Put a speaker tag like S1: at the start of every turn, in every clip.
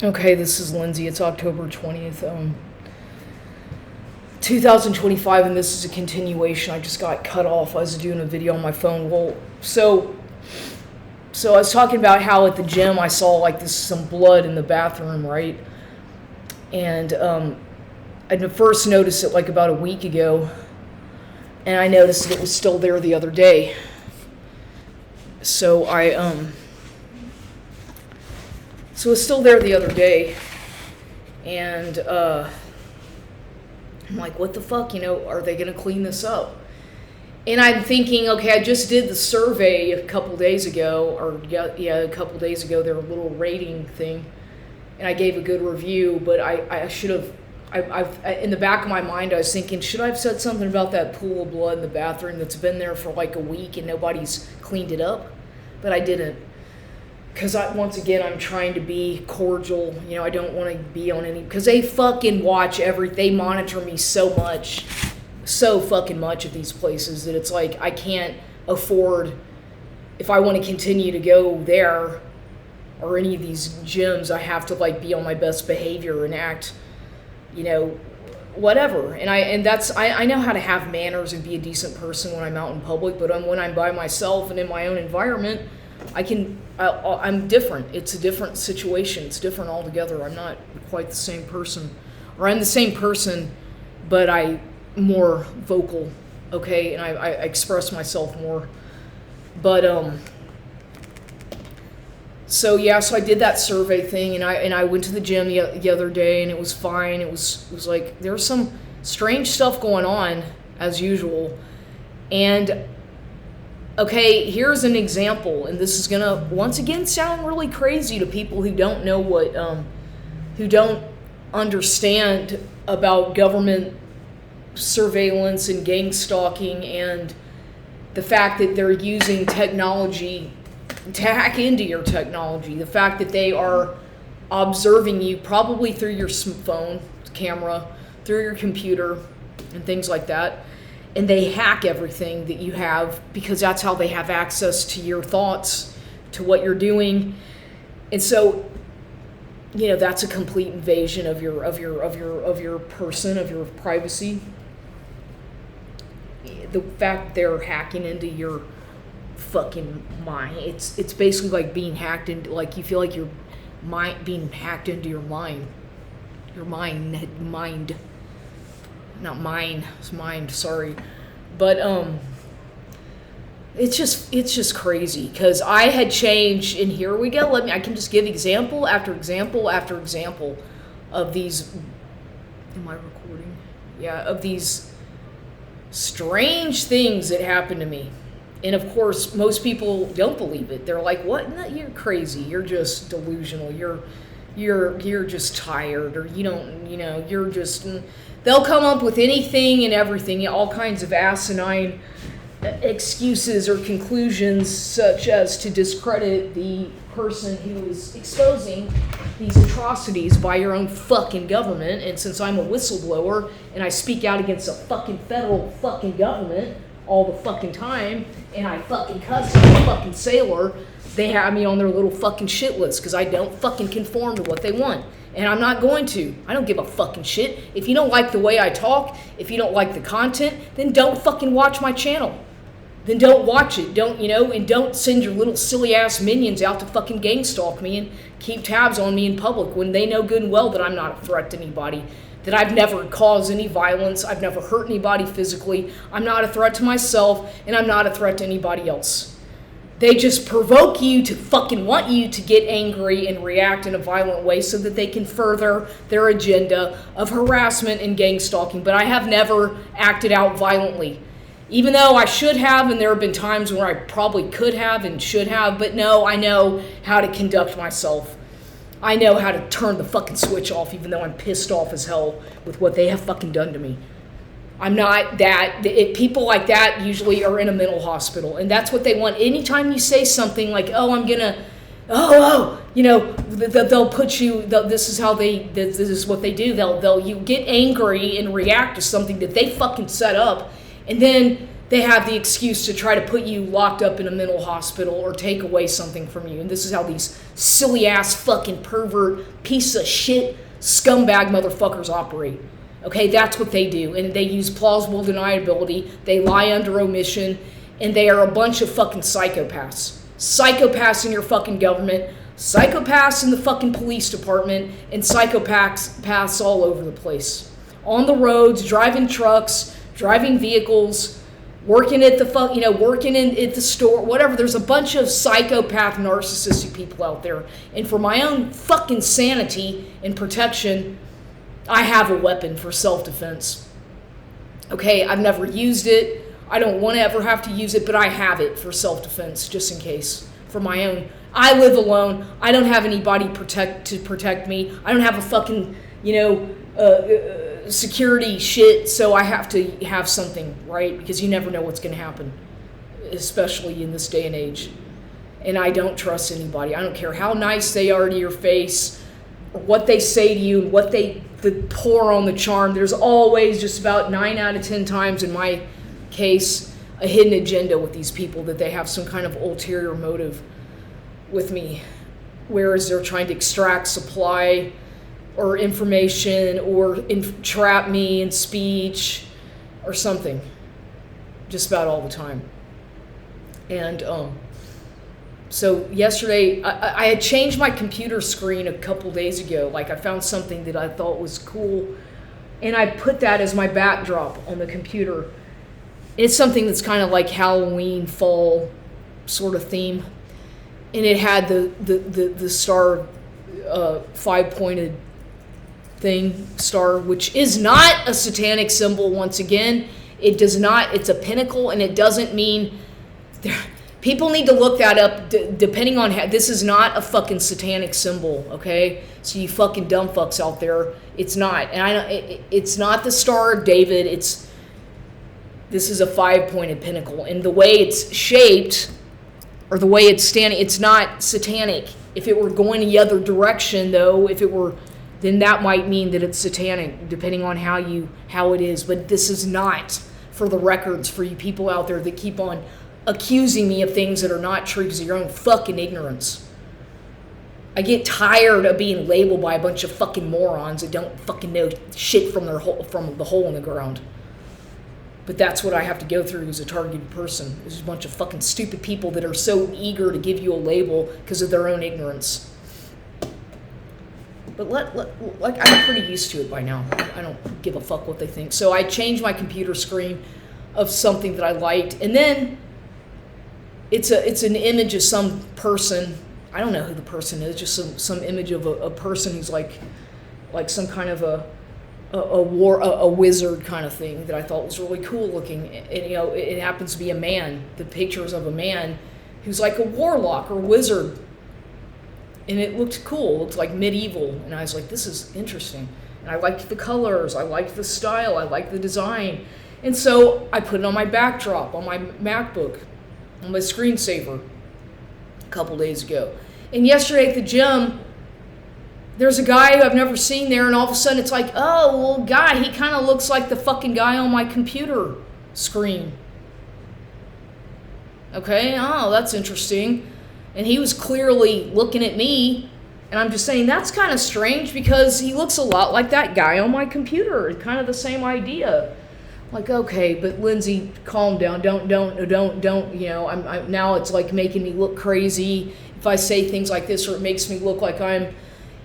S1: Okay, this is Lindsay. It's October 20th, 2025, and this is a continuation. I just got cut off. I was doing a video on my phone. Well, so I was talking about how at the gym I saw like some blood in the bathroom, right? And I first noticed it like about a week ago, and I noticed that it was still there the other day. So So it's still there the other day, and I'm like, what the fuck, are they going to clean this up? And I'm thinking, okay, I just did the survey a couple days ago, a couple days ago, their little rating thing, and I gave a good review, but I should have, in the back of my mind, I was thinking, should I have said something about that pool of blood in the bathroom that's been there for like a week and nobody's cleaned it up? But I didn't. Because once again, I'm trying to be cordial. I don't want to be on any... Because they fucking watch they monitor me so fucking much at these places that it's like I can't afford... If I want to continue to go there or any of these gyms, I have to like be on my best behavior and act, whatever. And I know how to have manners and be a decent person when I'm out in public, but when I'm by myself and in my own environment... I'm different. It's a different situation. It's different altogether. I'm not quite the same person. Or I'm the same person, but I'm more vocal, okay? And I express myself more. But, so I did that survey thing, and I went to the gym the other day, and it was fine. It was like, there was some strange stuff going on, as usual. And... Okay, here's an example, and this is gonna once again sound really crazy to people who don't know who don't understand about government surveillance and gang stalking and the fact that they're using technology to hack into your technology. The fact that they are observing you probably through your phone camera, through your computer, and things like that. And they hack everything that you have because that's how they have access to your thoughts, to what you're doing. And so, that's a complete invasion of your person, of your privacy. The fact they're hacking into your fucking mind, it's basically like being hacked into, like you feel like your mind being hacked into your mind. Your mind. Not mine, it's mind, sorry. But it's just crazy because I had changed, and here we go. I can just give example after example after example of these. Am I recording? Yeah, of these strange things that happened to me. And of course, most people don't believe it. They're like, "What? No, you're crazy. You're just delusional. You're just tired, or you're just." They'll come up with anything and everything, all kinds of asinine excuses or conclusions, such as to discredit the person who is exposing these atrocities by your own fucking government. And since I'm a whistleblower and I speak out against a fucking federal fucking government all the fucking time, and I fucking cuss like a fucking sailor, they have me on their little fucking shit list because I don't fucking conform to what they want. And I'm not going to. I don't give a fucking shit. If you don't like the way I talk, if you don't like the content, then don't fucking watch my channel. Then don't watch it. And don't send your little silly ass minions out to fucking gang stalk me and keep tabs on me in public when they know good and well that I'm not a threat to anybody, that I've never caused any violence, I've never hurt anybody physically, I'm not a threat to myself, and I'm not a threat to anybody else. They just provoke you to fucking want you to get angry and react in a violent way so that they can further their agenda of harassment and gang stalking. But I have never acted out violently. Even though I should have, and there have been times where I probably could have and should have, but no, I know how to conduct myself. I know how to turn the fucking switch off, even though I'm pissed off as hell with what they have fucking done to me. I'm not that. People like that usually are in a mental hospital, and that's what they want. Anytime you say something like, "Oh, I'm gonna," they'll put you. This is how this is what they do. You get angry and react to something that they fucking set up, and then they have the excuse to try to put you locked up in a mental hospital or take away something from you. And this is how these silly ass fucking pervert piece of shit scumbag motherfuckers operate. Okay, that's what they do. And they use plausible deniability, they lie under omission, and they are a bunch of fucking psychopaths. Psychopaths in your fucking government, psychopaths in the fucking police department, and psychopaths all over the place. On the roads, driving trucks, driving vehicles, working at the working at the store, whatever. There's a bunch of psychopath, narcissistic people out there. And for my own fucking sanity and protection, I have a weapon for self-defense. Okay, I've never used it. I don't want to ever have to use it, but I have it for self-defense, just in case. For my own. I live alone. I don't have anybody to protect me. I don't have a fucking, security shit, so I have to have something, right? Because you never know what's going to happen, especially in this day and age. And I don't trust anybody. I don't care how nice they are to your face, or what they say to you, and what they pour on the charm. There's always, just about 9 out of 10 times in my case, a hidden agenda with these people, that they have some kind of ulterior motive with me, whereas they're trying to extract supply or information or trap me in speech or something, just about all the time. And so yesterday, I had changed my computer screen a couple days ago. Like, I found something that I thought was cool, and I put that as my backdrop on the computer. It's something that's kind of like Halloween, fall sort of theme. And it had the star, 5-pointed star, which is not a satanic symbol. Once again, it does not. It's a pinnacle, and it doesn't mean. People need to look that up. Depending on how, this is not a fucking satanic symbol. Okay, so you fucking dumb fucks out there, it's not. And it's not the Star of David. This is a 5-pointed pinnacle, and the way it's shaped, or the way it's standing, it's not satanic. If it were going the other direction, though, then that might mean that it's satanic, depending on how it is. But this is not, for the records, for you people out there that keep on accusing me of things that are not true because of your own fucking ignorance. I get tired of being labeled by a bunch of fucking morons that don't fucking know shit from the hole in the ground. But that's what I have to go through as a targeted person. There's a bunch of fucking stupid people that are so eager to give you a label because of their own ignorance. But I'm pretty used to it by now. I don't give a fuck what they think. So I changed my computer screen of something that I liked, and then it's an image of some person. I don't know who the person is. Just some image of a person who's like some kind of a wizard kind of thing that I thought was really cool looking. And it happens to be a man. The pictures of a man who's like a warlock or wizard. And it looked cool. It looked like medieval. And I was like, this is interesting. And I liked the colors. I liked the style. I liked the design. And so I put it on my backdrop, on my MacBook, on my screensaver a couple days ago. And yesterday at the gym, there's a guy who I've never seen there, and all of a sudden it's like, oh, well, guy, he kind of looks like the fucking guy on my computer screen. Okay, oh, that's interesting. And he was clearly looking at me, and I'm just saying that's kind of strange because he looks a lot like that guy on my computer. Kind of the same idea. Like, okay, but Lindsay, calm down. Don't. I'm now it's like making me look crazy if I say things like this, or it makes me look like I'm,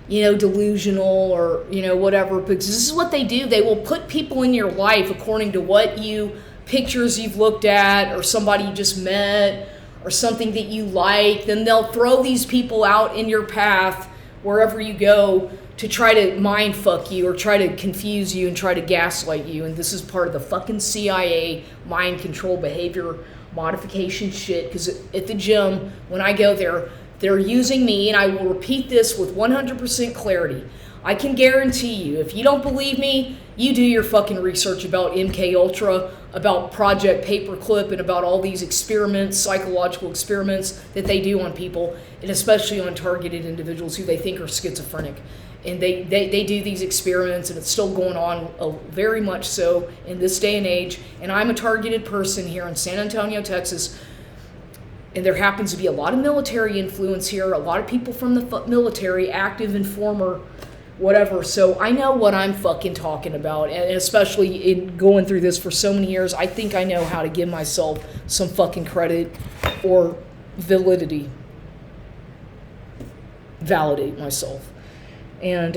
S1: delusional or, whatever. Because this is what they do. They will put people in your life according to pictures you've looked at, or somebody you just met, or something that you like. Then they'll throw these people out in your path wherever you go to try to mind fuck you or try to confuse you and try to gaslight you. And this is part of the fucking CIA mind control behavior modification shit. Because at the gym, when I go there, they're using me, and I will repeat this with 100% clarity. I can guarantee you, if you don't believe me, you do your fucking research about MK Ultra, about Project Paperclip, and about all these experiments, psychological experiments that they do on people, and especially on targeted individuals who they think are schizophrenic. And they do these experiments, and it's still going on very much so in this day and age. And I'm a targeted person here in San Antonio, Texas. And there happens to be a lot of military influence here, a lot of people from the military, active and former, whatever. So I know what I'm fucking talking about. And especially in going through this for so many years, I think I know how to give myself some fucking credit or validate myself. And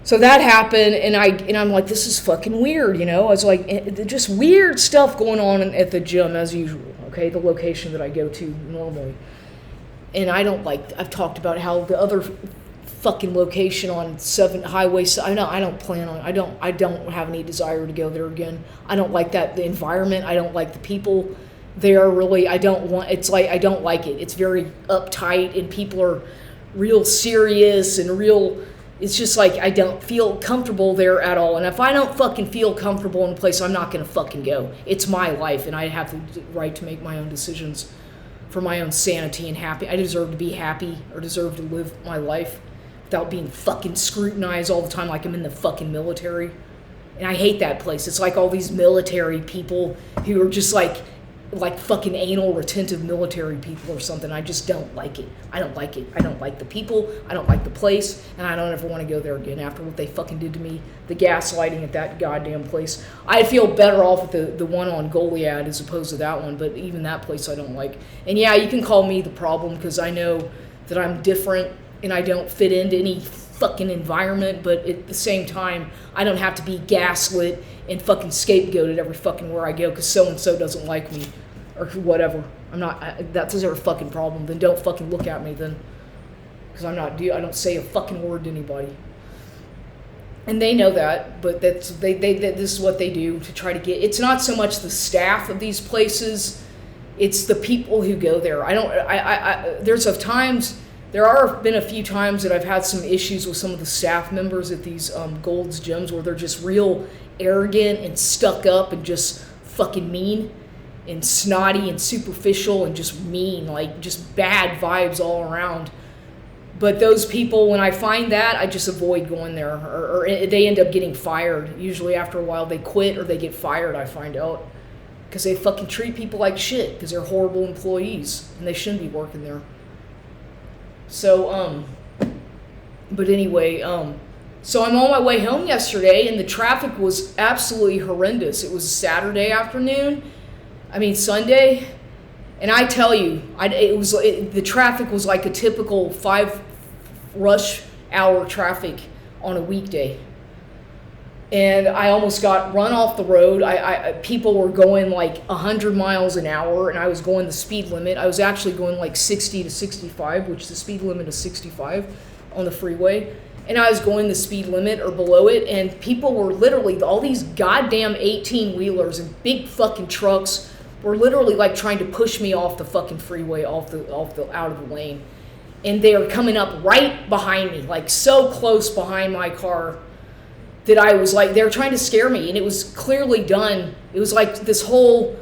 S1: so that happened, and I'm like, this is fucking weird, you know? I was like, just weird stuff going on at the gym as usual, okay? The location that I go to normally. And I've talked about how the other fucking location on 7 Highway, I don't have any desire to go there again. I don't like the environment. I don't like the people there, really. I don't like it. It's very uptight, and people are real serious and real. It's just like I don't feel comfortable there at all. And if I don't fucking feel comfortable in a place, I'm not gonna fucking go. It's my life, and I have the right to make my own decisions for my own sanity and happy. I deserve to be happy, or deserve to live my life without being fucking scrutinized all the time like I'm in the fucking military. And I hate that place. It's like all these military people who are just like fucking anal retentive military people or something. I just don't like it. I don't like it. I don't like the people. I don't like the place. And I don't ever want to go there again after what they fucking did to me. The gaslighting at that goddamn place. I'd feel better off with the one on Goliad as opposed to that one. But even that place I don't like. And yeah, you can call me the problem because I know that I'm different and I don't fit into any fucking environment. But at the same time, I don't have to be gaslit and fucking scapegoated every fucking where I go because so-and-so doesn't like me or whatever. That's their fucking problem. Then don't fucking look at me then, because I don't say a fucking word to anybody. And they know that, but this is what they do to try to get. It's not so much the staff of these places, it's the people who go there. There have been a few times that I've had some issues with some of the staff members at these Gold's gyms where they're just real arrogant and stuck up and just fucking mean and snotty and superficial and just mean, like just bad vibes all around. But those people, when I find that, I just avoid going there, or they end up getting fired. Usually after a while they quit or they get fired, I find out, because they fucking treat people like shit because they're horrible employees and they shouldn't be working there. So but anyway, so I'm on my way home yesterday, and the traffic was absolutely horrendous. It was Sunday, and I tell you, the traffic was like a typical 5 rush hour traffic on a weekday. And I almost got run off the road. People were going like 100 miles an hour, and I was going the speed limit. I was actually going like 60 to 65, which the speed limit is 65 on the freeway. And I was going the speed limit or below it, and people were literally, all these goddamn 18-wheelers and big fucking trucks were literally like trying to push me off the fucking freeway, out of the lane. And they were coming up right behind me, like so close behind my car, that I was like, they were trying to scare me, and it was clearly done. It was like this whole,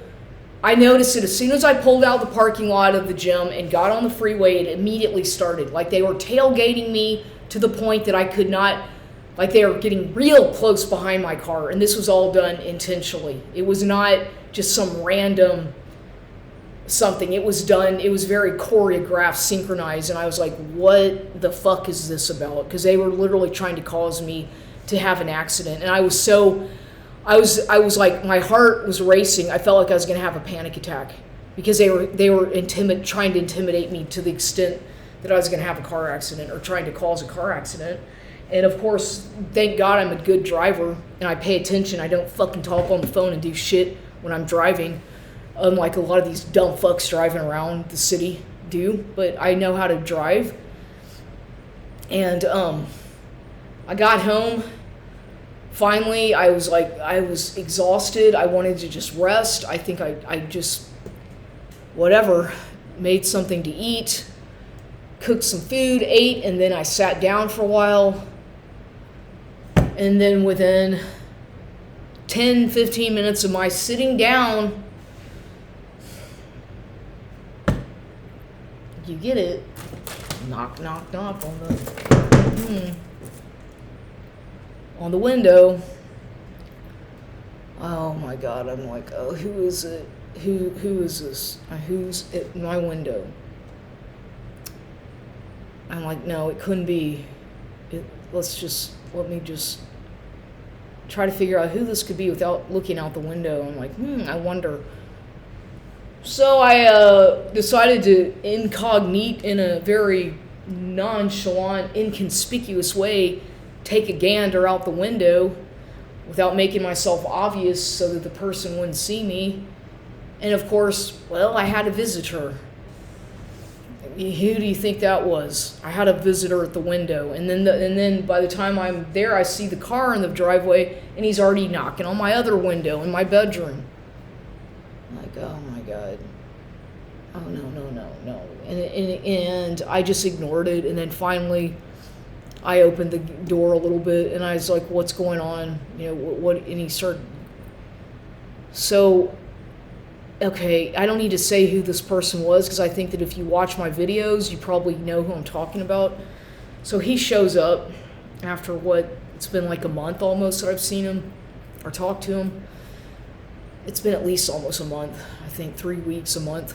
S1: I noticed it as soon as I pulled out the parking lot of the gym and got on the freeway, it immediately started. Like they were tailgating me to the point that I could not, like they were getting real close behind my car, and this was all done intentionally. It was not just some random something. It was done, it was very choreographed, synchronized, and I was like, what the fuck is this about? Because they were literally trying to cause me to have an accident. And I was like, my heart was racing. I felt like I was going to have a panic attack because they were trying to intimidate me to the extent that I was going to have a car accident or trying to cause a car accident. And of course, thank God I'm a good driver and I pay attention. I don't fucking talk on the phone and do shit when I'm driving, unlike a lot of these dumb fucks driving around the city do. But I know how to drive. And I got home. Finally, I was exhausted. I wanted to just rest. I think I just, whatever, made something to eat. cooked some food, ate, and then I sat down for a while. And then within 10, 15 minutes of my sitting down, you get it, knock, knock, knock on the window. Oh my God, I'm like, oh, who is it? Who is this? Who's at my window? I'm like, no, it couldn't be. Let me just try to figure out who this could be without looking out the window. I'm like, I wonder. So I decided to incognito in a very nonchalant, inconspicuous way, take a gander out the window without making myself obvious so that the person wouldn't see me. And of course, well, I had a visitor. Who do you think that was? I had a visitor at the window, and then by the time I'm there, I see the car in the driveway, and he's already knocking on my other window in my bedroom. I'm like, oh my God. Oh no. And I just ignored it, and then finally I opened the door a little bit, and I was like, what's going on? What? And he started. So, okay, I don't need to say who this person was, because I think that if you watch my videos, you probably know who I'm talking about. So he shows up after it's been like a month almost that I've seen him or talked to him. It's been at least almost a month. I think 3 weeks, a month.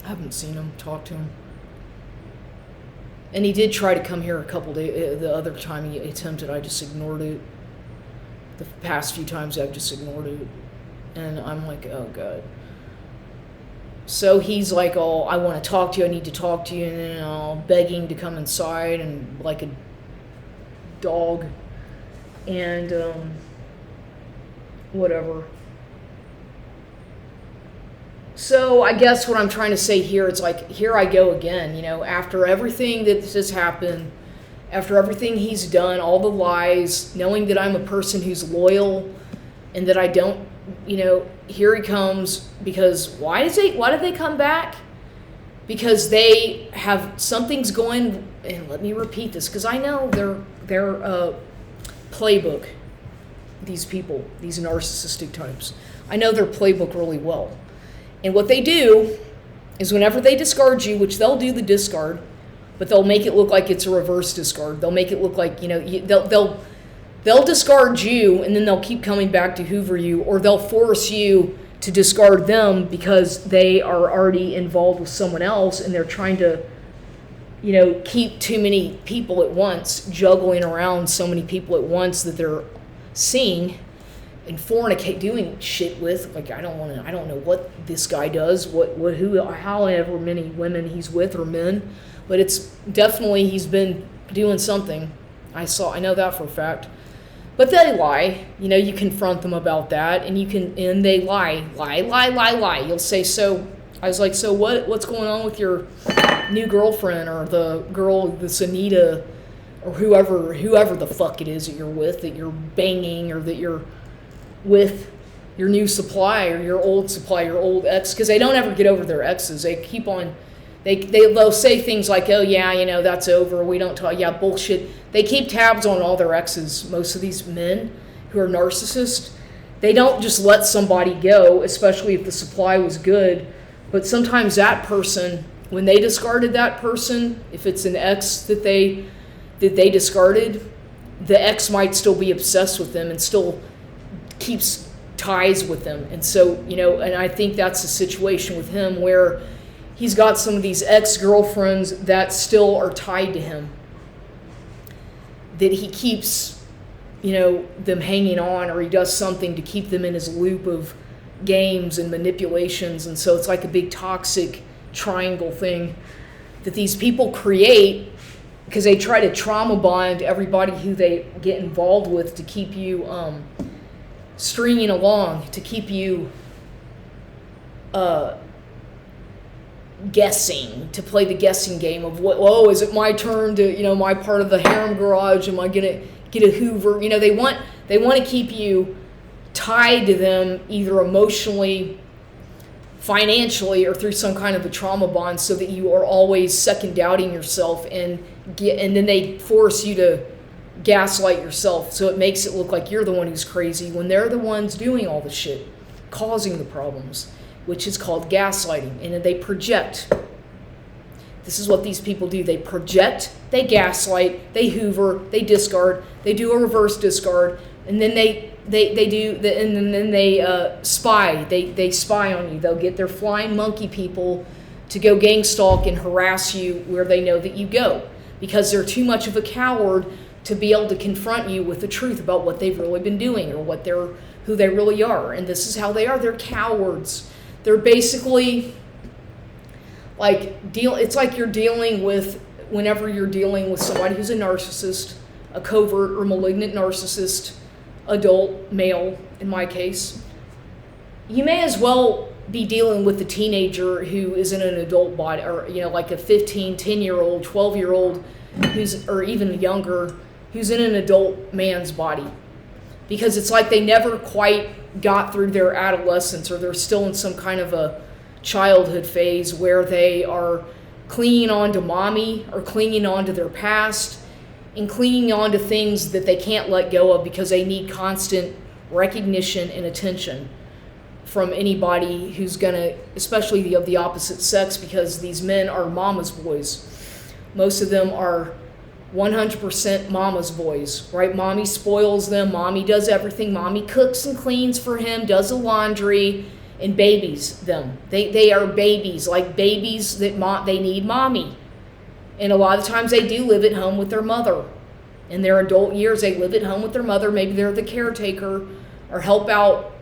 S1: I haven't seen him, talked to him. And he did try to come here a couple days. The other time he attempted, I just ignored it. The past few times I've just ignored it. And I'm like, oh God. So he's like, oh, I want to talk to you. I need to talk to you. And begging to come inside and like a dog. And whatever. So I guess what I'm trying to say here, it's like, here I go again. After everything that has happened, after everything he's done, all the lies, knowing that I'm a person who's loyal and that I don't, here he comes, because why did they come back? Because they have, something's going, and let me repeat this, because I know their playbook, these people, these narcissistic types. I know their playbook really well. And what they do is whenever they discard you, which they'll do the discard, but they'll make it look like it's a reverse discard. They'll make it look like, they'll discard you, and then they'll keep coming back to hoover you, or they'll force you to discard them because they are already involved with someone else, and they're trying to, keep too many people at once, juggling around so many people at once that they're seeing and fornicate, doing shit with. Like, I don't know what this guy does, however many women he's with or men, but it's definitely, he's been doing something. I know that for a fact. But they lie. You confront them about that, and they lie. You'll say, so, I was like, so what's going on with your new girlfriend, or the girl, this Anita, or whoever the fuck it is that you're with, that you're banging, or that you're with your new supply, or your old supply, your old ex, because they don't ever get over their exes. They keep on, they'll say things like, oh yeah, that's over, we don't talk, yeah, bullshit. They keep tabs on all their exes. Most of these men who are narcissists, they don't just let somebody go, especially if the supply was good. But sometimes that person, when they discarded that person, if it's an ex that they discarded, the ex might still be obsessed with them and still keeps ties with them. And so, and I think that's the situation with him, where he's got some of these ex-girlfriends that still are tied to him, that he keeps, them hanging on, or he does something to keep them in his loop of games and manipulations. And so it's like a big toxic triangle thing that these people create, because they try to trauma bond everybody who they get involved with to keep you stringing along, to keep you guessing, to play the guessing game of is it my turn to, my part of the harem garage, am I gonna get a hoover? They want to keep you tied to them, either emotionally, financially or through some kind of a trauma bond, so that you are always second doubting yourself, and then they force you to gaslight yourself, so it makes it look like you're the one who's crazy when they're the ones doing all the shit, causing the problems, which is called gaslighting. And they project. This is what these people do. They project, they gaslight, they hoover, they discard, they do a reverse discard, and then they spy. They spy on you. They'll get their flying monkey people to go gang stalk and harass you where they know that you go, because they're too much of a coward to be able to confront you with the truth about what they've really been doing, or who they really are. And this is how they are. They're cowards. They're basically it's like you're dealing with, whenever you're dealing with somebody who's a narcissist, a covert or malignant narcissist, adult male in my case, you may as well be dealing with a teenager who is in an adult body, or like a 15, 10-year-old, 12-year-old or even younger, who's in an adult man's body. Because it's like they never quite got through their adolescence, or they're still in some kind of a childhood phase where they are clinging on to mommy, or clinging on to their past, and clinging on to things that they can't let go of because they need constant recognition and attention from anybody who's gonna, especially of the opposite sex, because these men are mama's boys. Most of them are 100% mama's boys, right? Mommy spoils them. Mommy does everything. Mommy cooks and cleans for him, does the laundry, and babies them. They are babies, like babies that they need mommy. And a lot of times they do live at home with their mother. In their adult years, they live at home with their mother. Maybe they're the caretaker or help out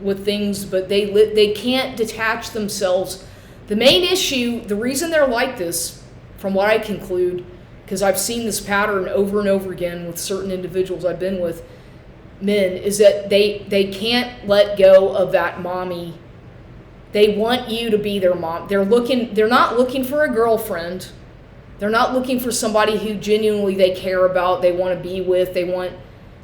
S1: with things, but they can't detach themselves. The main issue, the reason they're like this, from what I conclude, because I've seen this pattern over and over again with certain individuals I've been with, men, is that they can't let go of that mommy. They want you to be their mom. They're not looking for a girlfriend. They're not looking for somebody who genuinely they care about, they want to be with, they want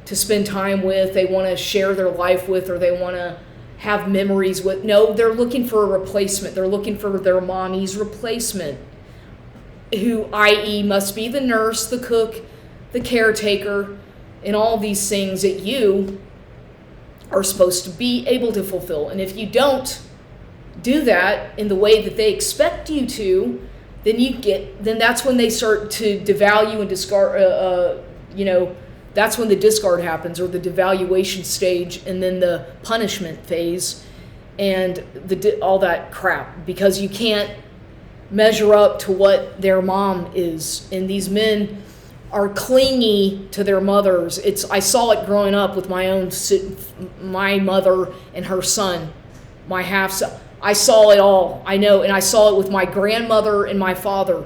S1: to spend time with, they want to share their life with, or they want to have memories with. No, they're looking for a replacement. They're looking for their mommy's replacement, who, i.e., must be the nurse, the cook, the caretaker, and all these things that you are supposed to be able to fulfill. And if you don't do that in the way that they expect you to, then that's when they start to devalue and discard, that's when the discard happens, or the devaluation stage, and then the punishment phase, and all that crap, because you can't measure up to what their mom is. And these men are clingy to their mothers. I saw it growing up with my mother and her son, my half son. I saw it all, I know, and I saw it with my grandmother and my father,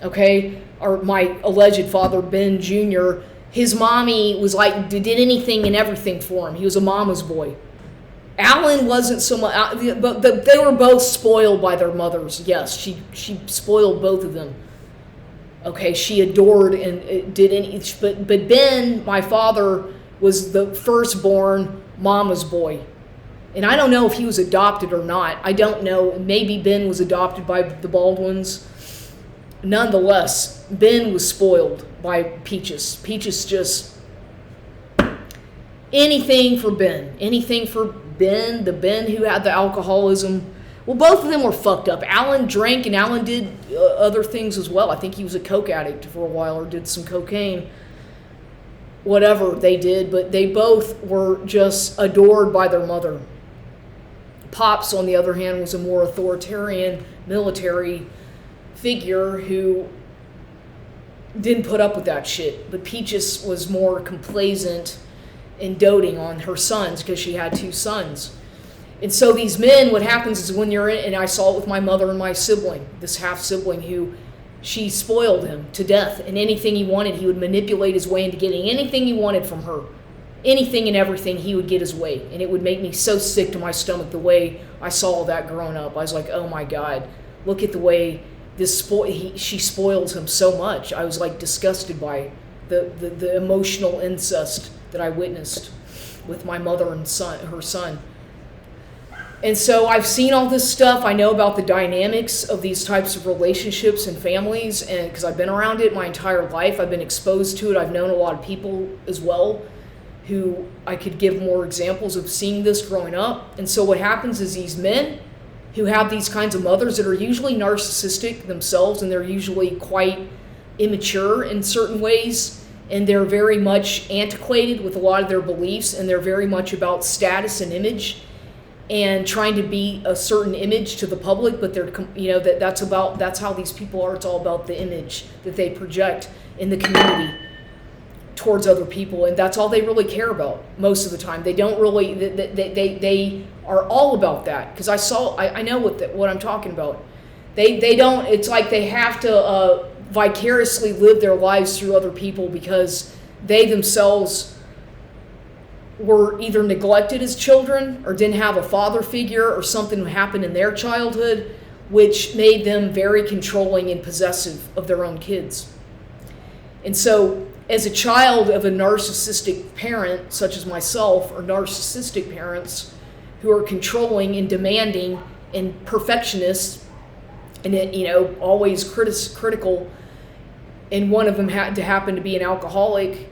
S1: okay? Or my alleged father, Ben Jr. His mommy was like, did anything and everything for him. He was a mama's boy. Alan wasn't so much, but they were both spoiled by their mothers. Yes, she spoiled both of them. Okay, she adored and did any, but Ben, my father, was the firstborn mama's boy. And I don't know if he was adopted or not. I don't know. Maybe Ben was adopted by the Baldwins. Nonetheless, Ben was spoiled by Peaches. Peaches just anything for Ben. Anything for Ben, the Ben who had the alcoholism. Well, both of them were fucked up. Alan drank and Alan did other things as well. I think he was a coke addict for a while, or did some cocaine. Whatever they did, but they both were just adored by their mother. Pops, on the other hand, was a more authoritarian military figure who didn't put up with that shit. But Peaches was more complacent and doting on her sons, because she had two sons. And so these men, what happens is when you're in, and I saw it with my mother and my sibling, this half sibling, who she spoiled him to death, and anything he wanted, he would manipulate his way into getting anything he wanted from her. Anything and everything, he would get his way. And it would make me so sick to my stomach the way I saw that growing up. I was like, oh my God, look at the way she spoils him so much. I was like disgusted by the emotional incest that I witnessed with my mother and her son. And so I've seen all this stuff. I know about the dynamics of these types of relationships and families, and because I've been around it my entire life, I've been exposed to it. I've known a lot of people as well who I could give more examples of seeing this growing up. And so what happens is these men who have these kinds of mothers that are usually narcissistic themselves, and they're usually quite immature in certain ways, and they're very much antiquated with a lot of their beliefs, and they're very much about status and image and trying to be a certain image to the public, but they're, that's how these people are. It's all about the image that they project in the community towards other people, and that's all they really care about most of the time. They don't really, they are all about that, because I know what I'm talking about. They don't, it's like they have to vicariously live their lives through other people, because they themselves were either neglected as children or didn't have a father figure, or something happened in their childhood which made them very controlling and possessive of their own kids. And so as a child of a narcissistic parent, such as myself, or narcissistic parents who are controlling and demanding and perfectionists, and always critical, and one of them had to happen to be an alcoholic,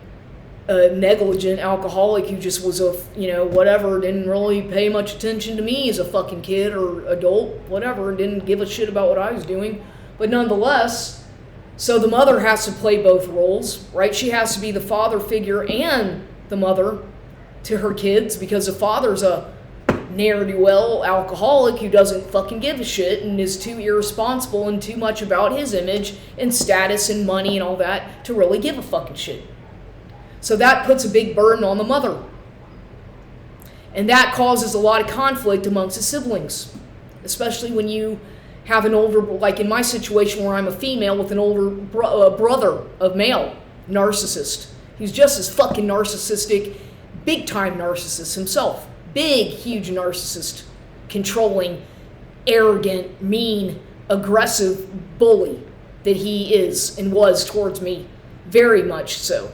S1: a negligent alcoholic who just was whatever, didn't really pay much attention to me as a fucking kid or adult, whatever, didn't give a shit about what I was doing. But nonetheless, so the mother has to play both roles, right? She has to be the father figure and the mother to her kids, because the father's a ne'er-do-well alcoholic who doesn't fucking give a shit and is too irresponsible and too much about his image and status and money and all that to really give a fucking shit. So that puts a big burden on the mother. And that causes a lot of conflict amongst the siblings, especially when you have an older, like in my situation where I'm a female with an older brother of male, narcissist. He's just as fucking narcissistic, big time narcissist himself. Big, huge narcissist, controlling, arrogant, mean, aggressive bully that he is and was towards me. Very much so.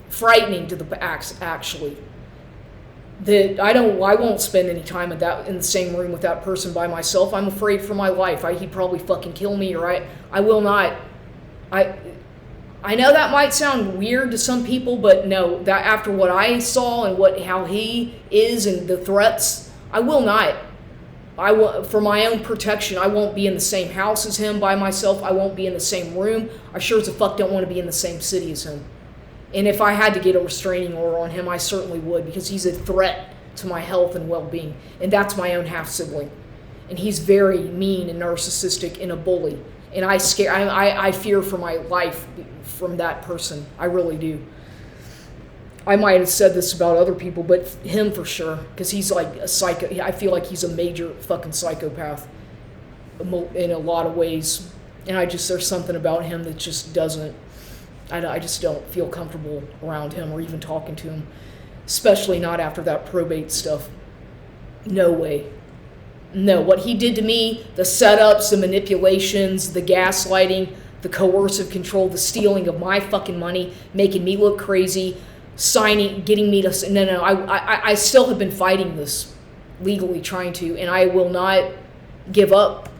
S1: Frightening to the actually. That I won't spend any time in the same room with that person by myself. I'm afraid for my life. He'd probably fucking kill me, or I will not. I know that might sound weird to some people, but no, that after what I saw and how he is and the threats, I will not. For my own protection, I won't be in the same house as him by myself. I won't be in the same room. I sure as a fuck don't want to be in the same city as him. And if I had to get a restraining order on him, I certainly would, because he's a threat to my health and well-being. And that's my own half-sibling. And he's very mean and narcissistic and a bully. And I fear for my life from that person. I really do. I might have said this about other people, but him for sure, because he's like a psycho. I feel like he's a major fucking psychopath in a lot of ways. And there's something about him that just doesn't, I just don't feel comfortable around him or even talking to him, especially not after that probate stuff. No way. No, what he did to me, the setups, the manipulations, the gaslighting, the coercive control, the stealing of my fucking money, making me look crazy, getting me to, no, I still have been fighting this legally, trying to, and I will not give up,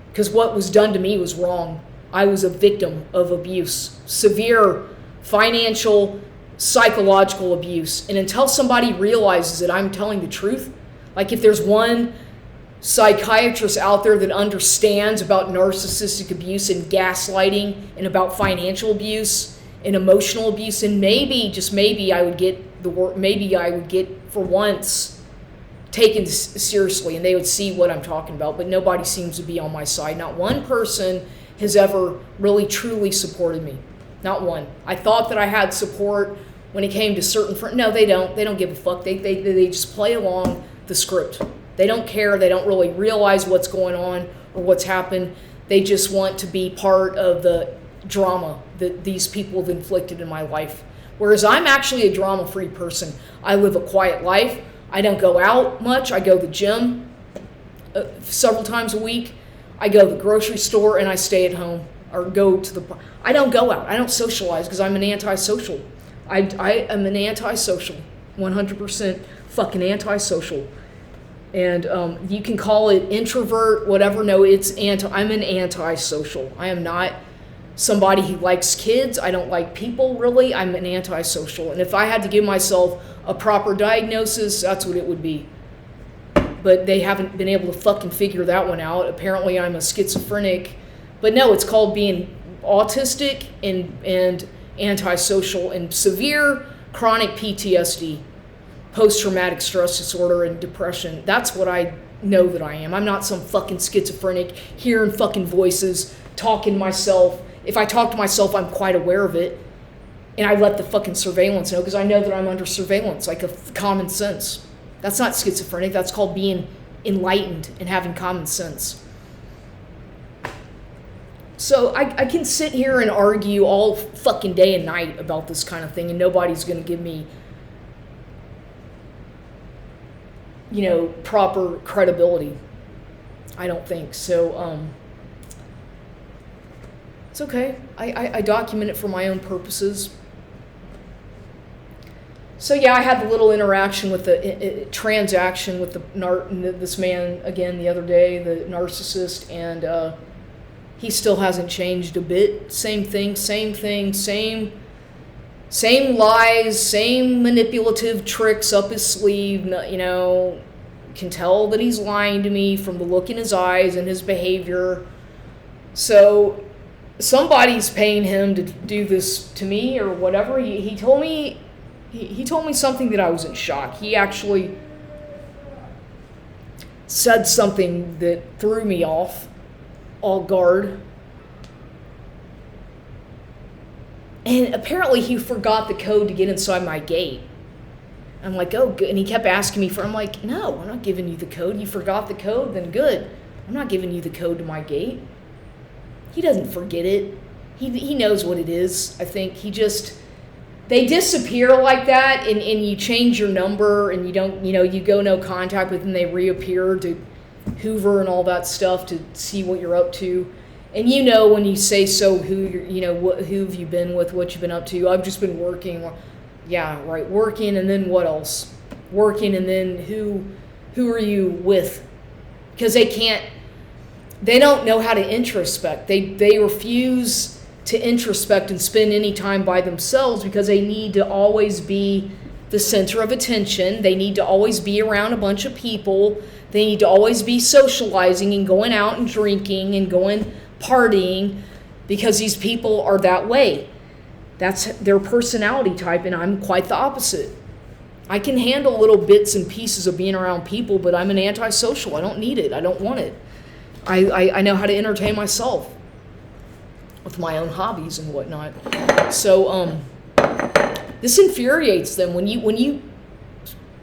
S1: because what was done to me was wrong. I was a victim of abuse, severe financial, psychological abuse. And until somebody realizes that I'm telling the truth, like if there's one psychiatrist out there that understands about narcissistic abuse and gaslighting and about financial abuse and emotional abuse, and maybe I would get for once taken seriously and they would see what I'm talking about. But nobody seems to be on my side. Not one person has ever really truly supported me. Not one. I thought that I had support when it came to certain friends. No, they don't. They don't give a fuck. They just play along the script. They don't care. They don't really realize what's going on or what's happened. They just want to be part of the drama that these people have inflicted in my life. Whereas I'm actually a drama-free person. I live a quiet life. I don't go out much. I go to the gym several times a week. I go to the grocery store and I stay at home, or go to the. I don't go out. I don't socialize because I'm an antisocial. I am an antisocial, 100% fucking antisocial. And you can call it introvert, whatever. No, I'm an antisocial. I am not somebody who likes kids. I don't like people, really. I'm an antisocial. And if I had to give myself a proper diagnosis, that's what it would be. But they haven't been able to fucking figure that one out. Apparently I'm a schizophrenic. But no, it's called being autistic and antisocial and severe chronic PTSD, post-traumatic stress disorder, and depression. That's what I know that I am. I'm not some fucking schizophrenic, hearing fucking voices, talking to myself. If I talk to myself, I'm quite aware of it. And I let the fucking surveillance know, because I know that I'm under surveillance, like a common sense. That's not schizophrenic. That's called being enlightened and having common sense. So I can sit here and argue all fucking day and night about this kind of thing, and nobody's going to give me, proper credibility. I don't think. So it's okay. I document it for my own purposes. So yeah, I had the little interaction with the transaction with this man again the other day, the narcissist, and he still hasn't changed a bit. Same thing, same lies, same manipulative tricks up his sleeve. Can tell that he's lying to me from the look in his eyes and his behavior. So somebody's paying him to do this to me or whatever. He told me something that I was in shock. He actually said something that threw me off all guard. And apparently he forgot the code to get inside my gate. I'm like, oh, good. And he kept asking me I'm like, no, I'm not giving you the code. You forgot the code? Then good. I'm not giving you the code to my gate. He doesn't forget it. He knows what it is. I think they disappear like that, and you change your number, and you don't, you go no contact with them, they reappear to Hoover and all that stuff to see what you're up to. And when you say so, who have you been with, what you've been up to? I've just been working. Yeah, right, working, and then what else? Working, and then who are you with? Because they don't know how to introspect. They refuse to introspect and spend any time by themselves because they need to always be the center of attention. They need to always be around a bunch of people. They need to always be socializing and going out and drinking and going partying because these people are that way. That's their personality type, and I'm quite the opposite. I can handle little bits and pieces of being around people, but I'm an antisocial. I don't need it. I don't want it. I know how to entertain myself with my own hobbies and whatnot. So this infuriates them when you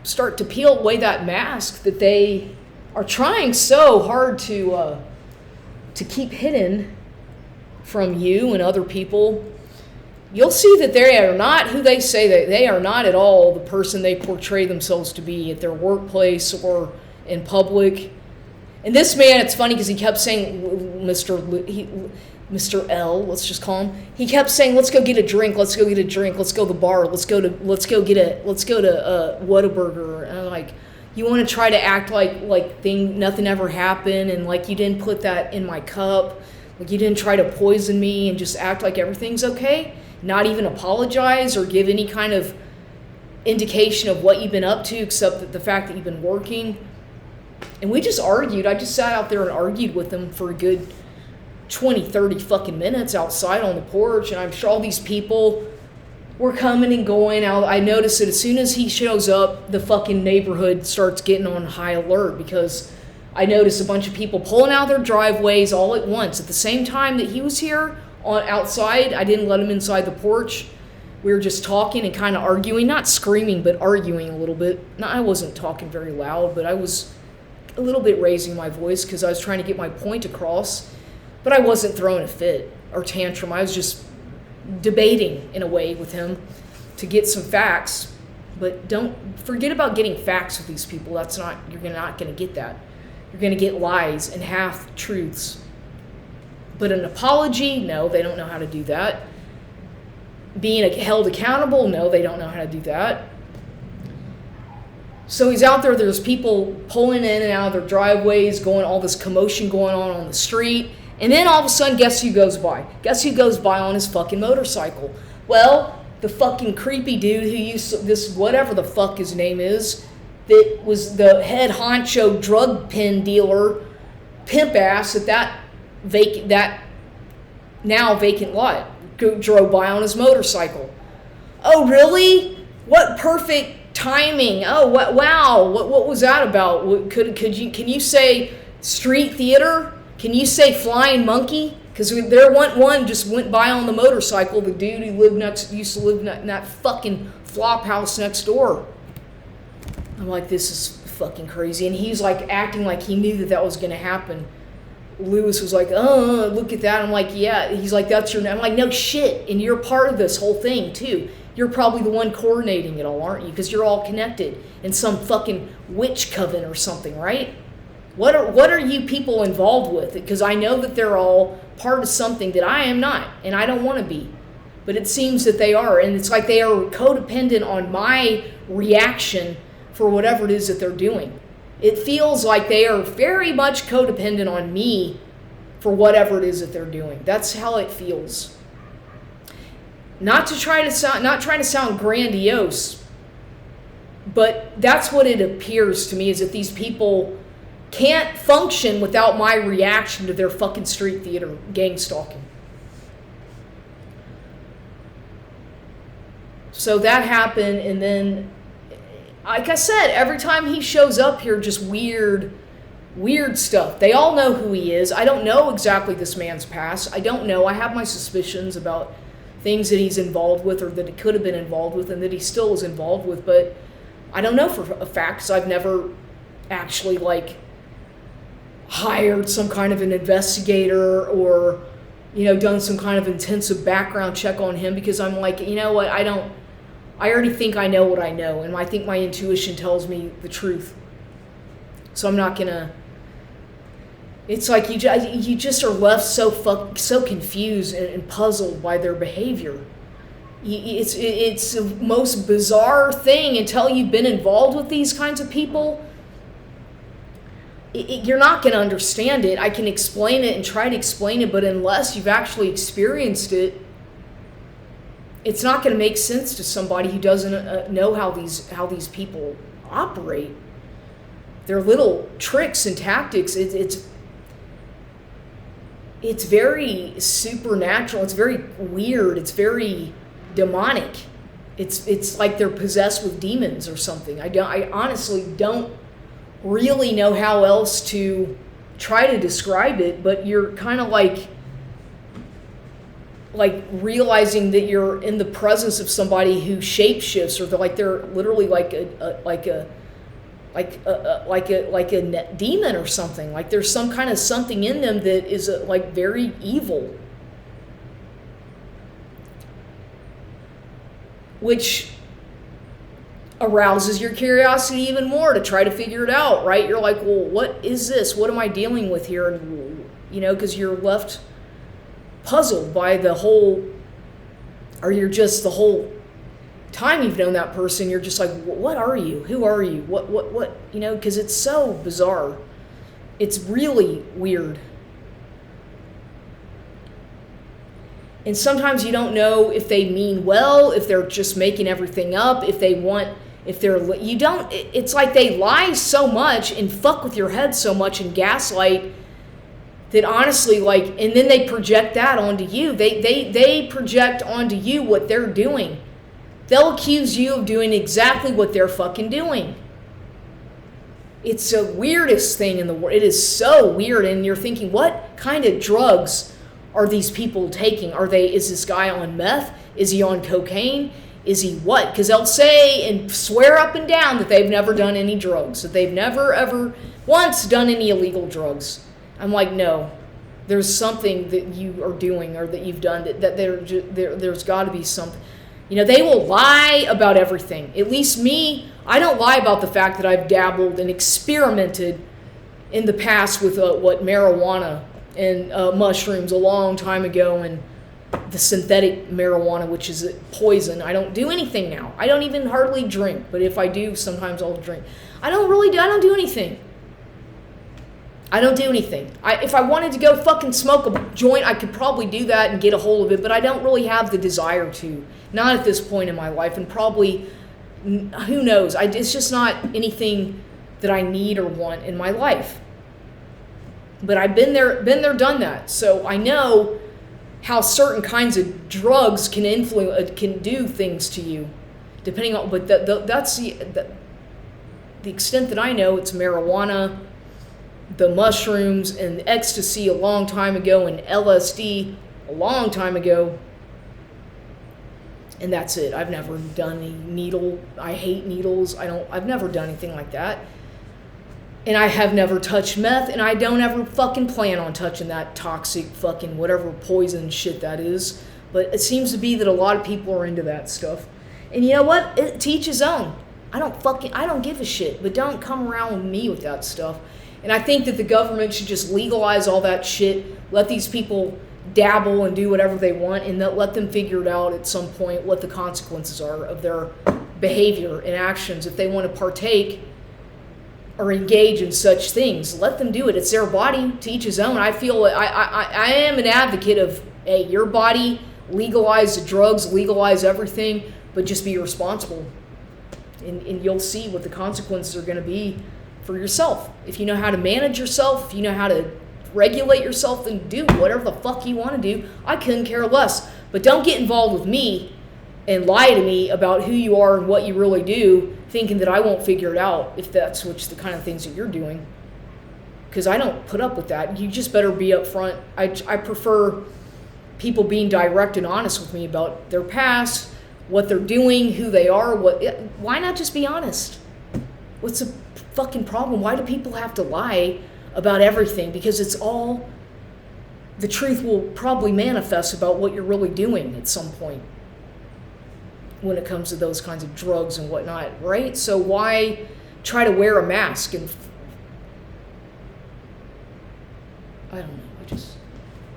S1: start to peel away that mask that they are trying so hard to keep hidden from you and other people. You'll see that they are not who they say they are not at all the person they portray themselves to be at their workplace or in public. And this man, it's funny because he kept saying, Mr. L, let's just call him. He kept saying, "Let's go get a drink. Let's go get a drink. Let's go to the bar. Let's go to Whataburger." And I'm like, you want to try to act like nothing ever happened, and like you didn't put that in my cup, like you didn't try to poison me, and just act like everything's okay. Not even apologize or give any kind of indication of what you've been up to, except the fact that you've been working. And we just argued. I just sat out there and argued with him for a good 20, 30 fucking minutes outside on the porch, and I'm sure all these people were coming and going. I noticed that as soon as he shows up, the fucking neighborhood starts getting on high alert, because I noticed a bunch of people pulling out their driveways all at once. At the same time that he was here outside, I didn't let him inside the porch. We were just talking and kind of arguing, not screaming, but arguing a little bit. No, I wasn't talking very loud, but I was a little bit raising my voice because I was trying to get my point across. But I wasn't throwing a fit or tantrum. I was just debating in a way with him to get some facts. But don't forget about getting facts with these people. You're not going to get that. You're going to get lies and half-truths. But an apology, no, they don't know how to do that. Being held accountable, no, they don't know how to do that. So he's out there, there's people pulling in and out of their driveways, all this commotion going on the street. And then all of a sudden, guess who goes by? Guess who goes by on his fucking motorcycle? Well, the fucking creepy dude who used this, whatever the fuck his name is, that was the head honcho drug pen dealer, pimp ass at that now vacant lot, drove by on his motorcycle. Oh, really? What perfect timing. Oh, wow. What was that about? Can you say street theater? Can you say flying monkey? Because there one just went by on the motorcycle, the dude who used to live in that fucking flop house next door. I'm like, this is fucking crazy. And he's like acting like he knew that was going to happen. Lewis was like, oh, look at that. I'm like, yeah. He's like, that's your... I'm like, no shit. And you're part of this whole thing, too. You're probably the one coordinating it all, aren't you? Because you're all connected in some fucking witch coven or something, right? What are you people involved with? Because I know that they're all part of something that I am not, and I don't want to be. But it seems that they are, and it's like they are codependent on my reaction for whatever it is that they're doing. It feels like they are very much codependent on me for whatever it is that they're doing. That's how it feels. Not trying to sound grandiose, but that's what it appears to me, is that these people can't function without my reaction to their fucking street theater gang stalking. So that happened, and then, like I said, every time he shows up here, just weird stuff. They all know who he is. I don't know exactly this man's past. I don't know. I have my suspicions about things that he's involved with, or that he could have been involved with, and that he still is involved with, but I don't know for a fact, because I've never actually, hired some kind of an investigator or, done some kind of intensive background check on him, because I'm like, you know what, I already think I know what I know, and I think my intuition tells me the truth. So I'm not gonna. It's like you just are left so confused and puzzled by their behavior. It's the most bizarre thing until you've been involved with these kinds of people. You're not going to understand it. I can explain it and try to explain it, but unless you've actually experienced it, it's not going to make sense to somebody who doesn't know how these people operate. Their little tricks and tactics. It's very supernatural. It's very weird. It's very demonic. It's like they're possessed with demons or something. I honestly don't really know how else to try to describe it, but you're kind of like realizing that you're in the presence of somebody who shapeshifts, or they're literally like a demon or something. Like there's some kind of something in them that is very evil, which arouses your curiosity even more to try to figure it out, right? You're like, well, what is this? What am I dealing with here? And, because you're left puzzled by the whole time you've known that person, you're just like, what are you? Who are you? What, because it's so bizarre. It's really weird. And sometimes you don't know if they mean well, if they're just making everything up, it's like they lie so much and fuck with your head so much and gaslight that honestly, and then they project that onto you. They project onto you what they're doing. They'll accuse you of doing exactly what they're fucking doing. It's the weirdest thing in the world. It is so weird, and you're thinking, what kind of drugs are these people taking? Is this guy on meth? Is he on cocaine? Is he what? Because they'll say and swear up and down that they've never done any drugs, that they've never ever once done any illegal drugs. I'm like, no, there's something that you are doing or that you've done that there's got to be something. They will lie about everything. At least me, I don't lie about the fact that I've dabbled and experimented in the past with marijuana and mushrooms a long time ago, and the synthetic marijuana, which is poison. I don't do anything now. I don't even hardly drink, but if I do, sometimes I'll drink. I don't do anything. I don't do anything. If I wanted to go fucking smoke a joint, I could probably do that and get a hold of it, but I don't really have the desire to. Not at this point in my life, and probably, who knows? It's just not anything that I need or want in my life. But I've been there, done that. So I know how certain kinds of drugs can can do things to you, depending on. But that's the extent that I know. It's marijuana, the mushrooms, and ecstasy a long time ago, and LSD a long time ago. And that's it. I've never done any needle. I hate needles. I've never done anything like that. And I have never touched meth, and I don't ever fucking plan on touching that toxic fucking whatever poison shit that is. But it seems to be that a lot of people are into that stuff. And you know what? To each his own. I don't give a shit, but don't come around with me with that stuff. And I think that the government should just legalize all that shit, let these people dabble and do whatever they want, and let them figure it out at some point what the consequences are of their behavior and actions. If they want to partake or engage in such things, let them do it. It's their body, to each his own. I feel I am an advocate of, hey, your body, legalize the drugs, legalize everything, but just be responsible. And you'll see what the consequences are going to be for yourself. If you know how to manage yourself, if you know how to regulate yourself, then do whatever the fuck you want to do. I couldn't care less. But don't get involved with me and lie to me about who you are and what you really do, thinking that I won't figure it out if that's the kind of things that you're doing. Because I don't put up with that. You just better be upfront. I prefer people being direct and honest with me about their past, what they're doing, who they are. Why not just be honest? What's the fucking problem? Why do people have to lie about everything? Because the truth will probably manifest about what you're really doing at some point when it comes to those kinds of drugs and whatnot, right? So why try to wear a mask? And I don't know.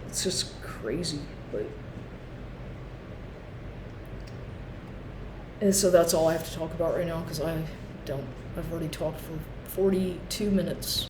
S1: It's just crazy. And so that's all I have to talk about right now, because I've already talked for 42 minutes.